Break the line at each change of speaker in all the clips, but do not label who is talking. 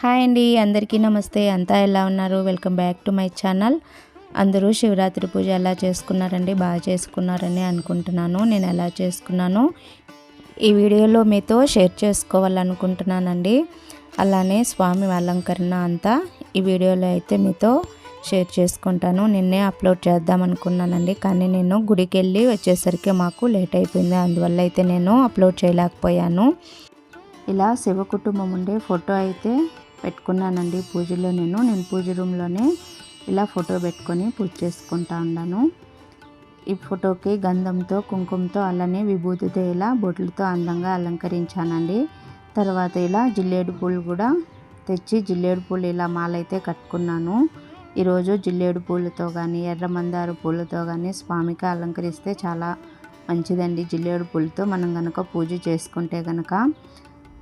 Hi అండి, అందరికీ నమస్తే. అంతా ఎలా ఉన్నారు? Welcome back to my channel. అందరూ శివరాత్రి పూజ ఎలా చేసుకున్నారండి? బాగా చేసుకున్నారని అనుకుంటున్నాను. నేను ఎలా చేసుకున్నానో ఈ వీడియోలో మీతో షేర్ చేసుకోవాలనుకుంటున్నానండి. అలానే స్వామి అలంకరణ అంతా ఈ వీడియోలో అయితే మీతో షేర్ చేసుకుంటాను. నిన్నే అప్లోడ్ చేద్దాం అనుకున్నానండి, కానీ నేను గుడికి వెళ్ళి వచ్చేసరికి మాకు లేట్ అయిపోయింది. అందువల్ల అయితే నేను అప్లోడ్ చేయలేకపోయాను. ఇలా శివ కుటుంబం ఉండే ఫోటో అయితే పెట్టుకున్నానండి పూజలో. నేను పూజ రూమ్లోనే ఇలా ఫోటో పెట్టుకొని పూజ చేసుకుంటా ఉన్నాను. ఈ ఫోటోకి గంధంతో, కుంకుమతో, అలానే విభూతితో ఇలా బొట్లతో అందంగా అలంకరించానండి. తర్వాత ఇలా జిల్లేడు పూలు కూడా తెచ్చి జిల్లేడు పూలు ఇలా మాలైతే కట్టుకున్నాను. ఈరోజు జిల్లేడు పూలతో కానీ ఎర్ర మందార పూలతో కానీ స్వామికి అలంకరిస్తే చాలా మంచిదండి. జిల్లేడు పూలతో మనం కనుక పూజ చేసుకుంటే కనుక.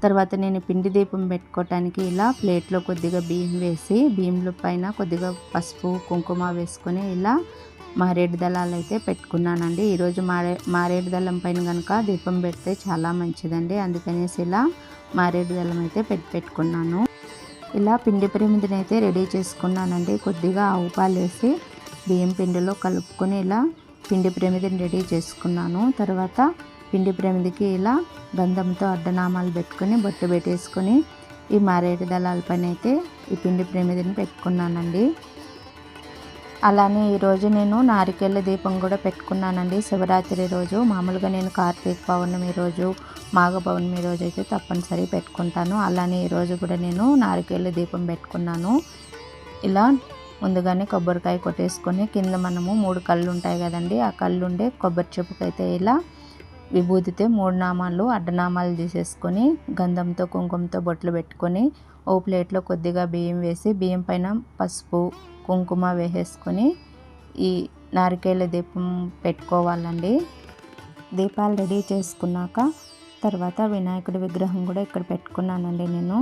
తర్వాత నేను పిండి దీపం పెట్టుకోవటానికి ఇలా ప్లేట్లో కొద్దిగా బియ్యం వేసి, బియ్యంలో పైన కొద్దిగా పసుపు కుంకుమ వేసుకొని ఇలా మారేడు దళాలు అయితే పెట్టుకున్నానండి. ఈరోజు మారేడు దళం పైన కనుక దీపం పెడితే చాలా మంచిదండి. అందుకనేసి ఇలా మారేడు దళం అయితే పెట్టుకున్నాను. ఇలా పిండి ప్రమిదిని అయితే రెడీ చేసుకున్నానండి. కొద్దిగా ఆవు పాలు వేసి బియ్యం పిండిలో కలుపుకొని ఇలా పిండి ప్రమిదిని రెడీ చేసుకున్నాను. తర్వాత పిండి ప్రమిదికి ఇలా గంధంతో అడ్డనామాలు పెట్టుకొని బొట్టు పెట్టేసుకొని ఈ మారేడు దళాల పైన అయితే ఈ పిండి ప్రమిదిని పెట్టుకున్నానండి. అలానే ఈరోజు నేను నారికేళ్ళ దీపం కూడా పెట్టుకున్నానండి. శివరాత్రి రోజు మామూలుగా నేను కార్తీక పౌర్ణమి రోజు, మాఘ పౌర్ణమి రోజు అయితే తప్పనిసరి పెట్టుకుంటాను. అలానే ఈరోజు కూడా నేను నారికేళ్ళ దీపం పెట్టుకున్నాను. ఇలా ముందుగానే కొబ్బరికాయ కొట్టేసుకొని కింద మనము 3 కళ్ళు ఉంటాయి కదండి, ఆ కళ్ళు ఉండే కొబ్బరి చెప్పుకైతే ఇలా విభూతితో 3 నామాలు అడ్డనామాలు తీసేసుకొని గంధంతో కుంకుమతో బొట్లు పెట్టుకొని ఓ ప్లేట్లో కొద్దిగా బియ్యం వేసి బియ్యం పైన పసుపు కుంకుమ వేసేసుకొని ఈ నారికేళ్ళ దీపం పెట్టుకోవాలండి. దీపాలు రెడీ చేసుకున్నాక తర్వాత వినాయకుడి విగ్రహం కూడా ఇక్కడ పెట్టుకున్నానండి నేను.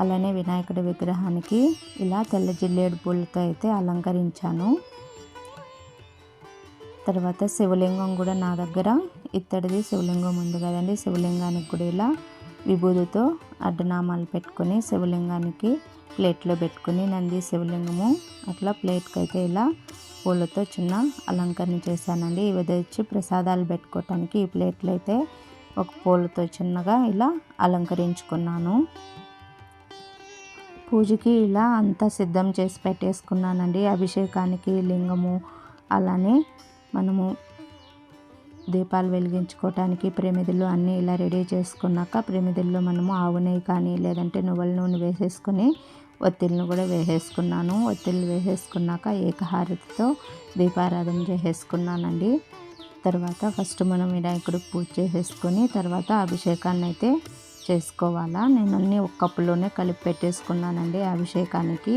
అలానే వినాయకుడి విగ్రహానికి ఇలా తెల్ల జిల్లేడు పూలతో అయితే అలంకరించాను. తర్వాత శివలింగం కూడా నా దగ్గర ఇత్తడిది శివలింగం ఉంది కదండి, శివలింగానికి కూడా ఇలా విభూతితో అడ్డనామాలు పెట్టుకొని శివలింగానికి ప్లేట్లో పెట్టుకుని నంది శివలింగము అట్లా ప్లేట్కి అయితే ఇలా పూలతో చిన్న అలంకరణ చేశానండి. ఇవి తెచ్చి ప్రసాదాలు పెట్టుకోవటానికి ఈ ప్లేట్లు అయితే ఒక పూలతో చిన్నగా ఇలా అలంకరించుకున్నాను. పూజకి ఇలా అంతా సిద్ధం చేసి పెట్టేసుకున్నానండి. అభిషేకానికి లింగము, అలానే మనము దీపాలు వెలిగించుకోవటానికి ప్రమిదలు అన్నీ ఇలా రెడీ చేసుకున్నాక ప్రమిదల్లో మనము ఆవు నెయ్యి కానీ లేదంటే నువ్వుల నూనె వేసేసుకొని ఒత్తిళ్ళను కూడా వేసేసుకున్నాను. ఒత్తిళ్ళు వేసేసుకున్నాక ఏకహారతితో దీపారాధన చేసేసుకున్నానండి. తర్వాత ఫస్ట్ మనం వినాయకుడికి పూజ చేసేసుకొని తర్వాత అభిషేకాన్ని అయితే చేసుకోవాలా. నేను అన్నీ ఒక కప్పులోనే కలిపి పెట్టేసుకున్నానండి. అభిషేకానికి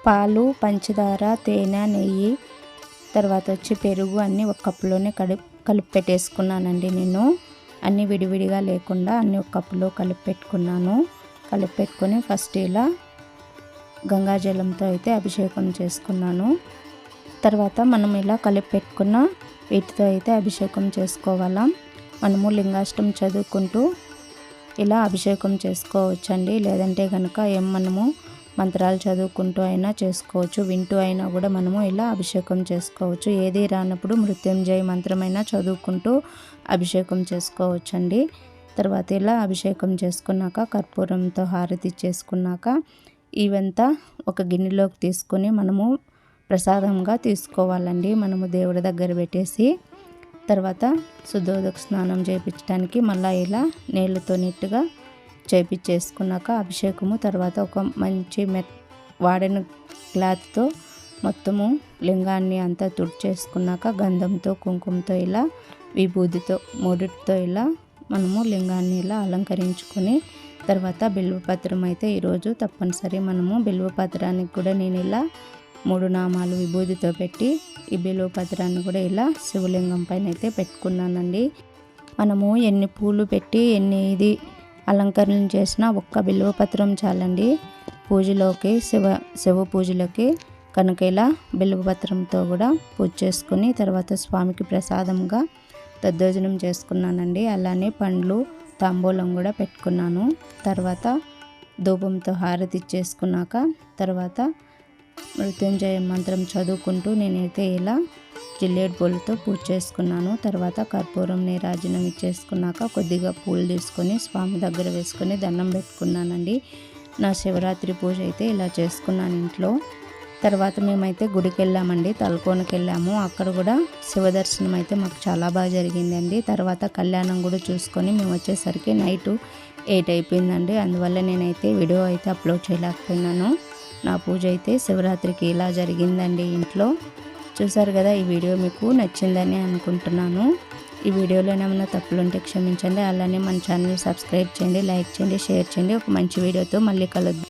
పాలు, పంచదార, తేనె, నెయ్యి, తర్వాత వచ్చి పెరుగు అన్నీ ఒక కప్పులోనే కలిపి పెట్టేసుకున్నానండి. నేను అన్నీ విడివిడిగా లేకుండా అన్నీ ఒక కప్పులో కలిపి పెట్టుకున్నాను. కలిపి పెట్టుకొని ఫస్ట్ ఇలా గంగాజలంతో అయితే అభిషేకం చేసుకున్నాను. తర్వాత మనం ఇలా కలిపి పెట్టుకున్న వీటితో అయితే అభిషేకం చేసుకోవాలా. మనము లింగాష్టం చదువుకుంటూ ఇలా అభిషేకం చేసుకోవచ్చండి. లేదంటే కనుక మనము మంత్రాలు చదువుకుంటూ అయినా చేసుకోవచ్చు, వింటూ అయినా కూడా మనము ఇలా అభిషేకం చేసుకోవచ్చు. ఏది రానప్పుడు మృత్యుంజయ మంత్రమైనా చదువుకుంటూ అభిషేకం చేసుకోవచ్చండి. తర్వాత ఇలా అభిషేకం చేసుకున్నాక కర్పూరంతో హారతి చేసుకున్నాక ఇవంతా ఒక గిన్నెలోకి తీసుకొని మనము ప్రసాదంగా తీసుకోవాలండి. మనము దేవుడి దగ్గర పెట్టేసి తర్వాత శుద్ధోదక స్నానం చేయించడానికి మళ్ళీ ఇలా నీళ్ళతో నీట్గా చేపించేసుకున్నాక అభిషేకము తర్వాత ఒక మంచి వాడిన క్లాత్తో మొత్తము లింగాన్ని అంతా తుడిచేసుకున్నాక గంధంతో కుంకుమతో ఇలా విభూతితో మూడిటితో ఇలా మనము లింగాన్ని ఇలా అలంకరించుకొని తర్వాత బిల్వపత్రం అయితే ఈరోజు తప్పనిసరి మనము బిల్వపత్రానికి కూడా నేను ఇలా 3 నామాలు విభూతితో పెట్టి ఈ బిల్వపత్రాన్ని కూడా ఇలా శివలింగం పైన అయితే పెట్టుకున్నానండి. మనము ఎన్ని పూలు పెట్టి ఎన్ని అలంకరణ చేసిన ఒక్క బిల్వపత్రం చాలండి పూజలోకి, శివ పూజలోకి. కనుక ఇలా బిల్వపత్రంతో కూడా పూజ చేసుకుని తర్వాత స్వామికి ప్రసాదంగా దద్దోజనం చేసుకున్నానండి. అలానే పండ్లు తాంబూలం కూడా పెట్టుకున్నాను. తర్వాత ధూపంతో హారతి ఇచ్చేసుకున్నాక తర్వాత మృత్యుంజయ మంత్రం చదువుకుంటూ నేనైతే ఇలా జిల్లేడు పూలతో పూజ చేసుకున్నాను. తర్వాత కర్పూరం నీరాజనం ఇచ్చేసుకున్నాక కొద్దిగా పూలు తీసుకొని స్వామి దగ్గర వేసుకొని దండం పెట్టుకున్నానండి. నా శివరాత్రి పూజ అయితే ఇలా చేసుకున్నాను ఇంట్లో. తర్వాత మేమైతే గుడికి వెళ్ళామండి, తలకోనకి వెళ్ళాము. అక్కడ కూడా శివ దర్శనం అయితే మాకు చాలా బాగా జరిగిందండి. తర్వాత కళ్యాణం కూడా చూసుకొని మేము వచ్చేసరికి నైట్ 8 అయిపోయిందండి. అందువల్ల నేనైతే వీడియో అయితే అప్లోడ్ చేయలేకపోయినాను. నా పూజ అయితే శివరాత్రికి ఇలా జరిగిందండి ఇంట్లో. చూసారు కదా, ఈ వీడియో మీకు నచ్చిందని అనుకుంటున్నాను. ఈ వీడియోలో ఏమైనా తప్పులు ఉంటే క్షమించండి. అలానే మన ఛానల్ సబ్స్క్రైబ్ చేయండి, లైక్ చేయండి, షేర్ చేయండి. ఒక మంచి వీడియోతో మళ్ళీ కలుద్దాం.